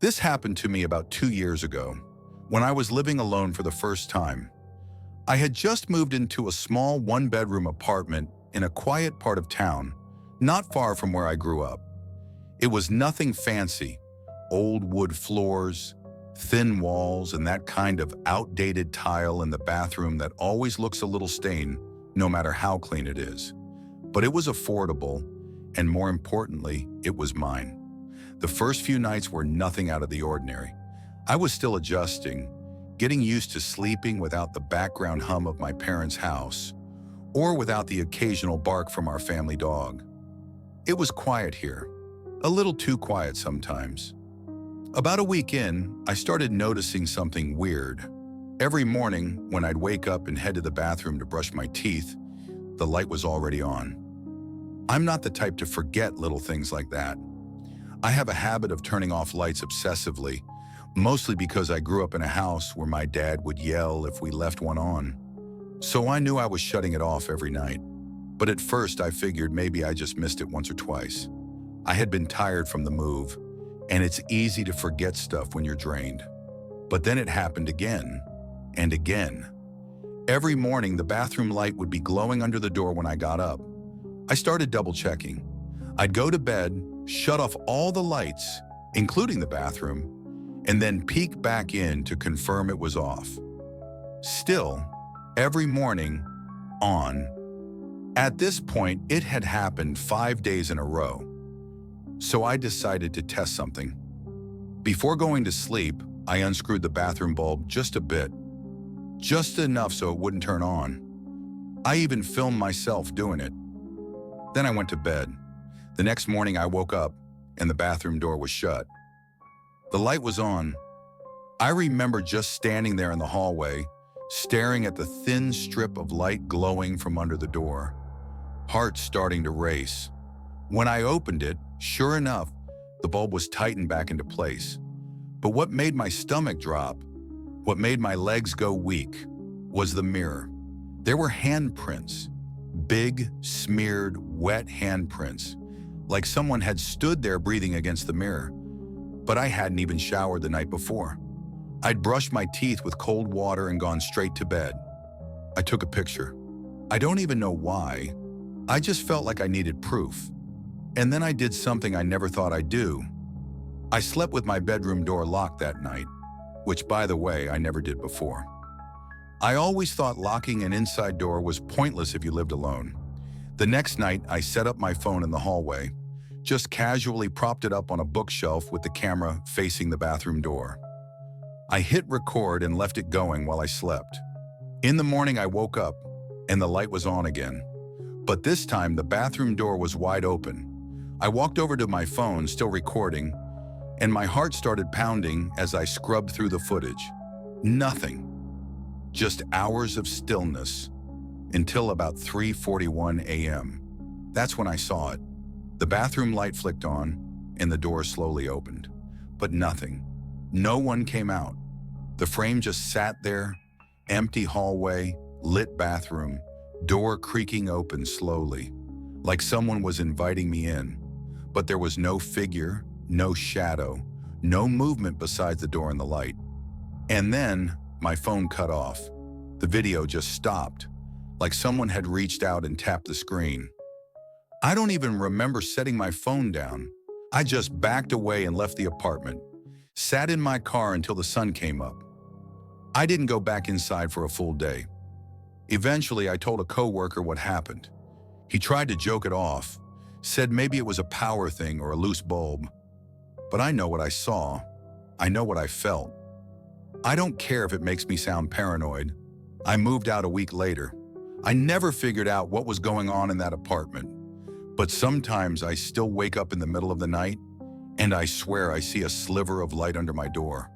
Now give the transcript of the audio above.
This happened to me about 2 years ago, when I was living alone for the first time. I had just moved into a small one-bedroom apartment in a quiet part of town, not far from where I grew up. It was nothing fancy, old wood floors, thin walls, and that kind of outdated tile in the bathroom that always looks a little stained, no matter how clean it is. But it was affordable, and more importantly, it was mine. The first few nights were nothing out of the ordinary. I was still adjusting, getting used to sleeping without the background hum of my parents' house, or without the occasional bark from our family dog. It was quiet here, a little too quiet sometimes. About a week in, I started noticing something weird. Every morning, when I'd wake up and head to the bathroom to brush my teeth, the light was already on. I'm not the type to forget little things like that. I have a habit of turning off lights obsessively, mostly because I grew up in a house where my dad would yell if we left one on. So I knew I was shutting it off every night. But at first I figured maybe I just missed it once or twice. I had been tired from the move, and it's easy to forget stuff when you're drained. But then it happened again and again. Every morning the bathroom light would be glowing under the door when I got up. I started double-checking. I'd go to bed, shut off all the lights, including the bathroom, and then peek back in to confirm it was off. Still, every morning, on. At this point, it had happened 5 days in a row. So I decided to test something. Before going to sleep, I unscrewed the bathroom bulb just a bit, just enough so it wouldn't turn on. I even filmed myself doing it. Then I went to bed. The next morning I woke up and the bathroom door was shut. The light was on. I remember just standing there in the hallway, staring at the thin strip of light glowing from under the door, heart starting to race. When I opened it, sure enough, the bulb was tightened back into place. But what made my stomach drop, what made my legs go weak, was the mirror. There were handprints, big, smeared, wet handprints, like someone had stood there breathing against the mirror. But I hadn't even showered the night before. I'd brushed my teeth with cold water and gone straight to bed. I took a picture. I don't even know why. I just felt like I needed proof. And then I did something I never thought I'd do. I slept with my bedroom door locked that night, which, by the way, I never did before. I always thought locking an inside door was pointless if you lived alone. The next night, I set up my phone in the hallway, just casually propped it up on a bookshelf with the camera facing the bathroom door. I hit record and left it going while I slept. In the morning, I woke up and the light was on again. But this time, the bathroom door was wide open. I walked over to my phone, still recording, and my heart started pounding as I scrubbed through the footage. Nothing. Just hours of stillness until about 3:41 a.m. That's when I saw it. The bathroom light flicked on and the door slowly opened. But nothing. No one came out. The frame just sat there, empty hallway, lit bathroom, door creaking open slowly, like someone was inviting me in. But there was no figure, no shadow, no movement besides the door and the light. And then my phone cut off. The video just stopped, like someone had reached out and tapped the screen. I don't even remember setting my phone down. I just backed away and left the apartment, sat in my car until the sun came up. I didn't go back inside for a full day. Eventually, I told a coworker what happened. He tried to joke it off, said maybe it was a power thing or a loose bulb. But I know what I saw. I know what I felt. I don't care if it makes me sound paranoid. I moved out a week later. I never figured out what was going on in that apartment. But sometimes I still wake up in the middle of the night and I swear I see a sliver of light under my door.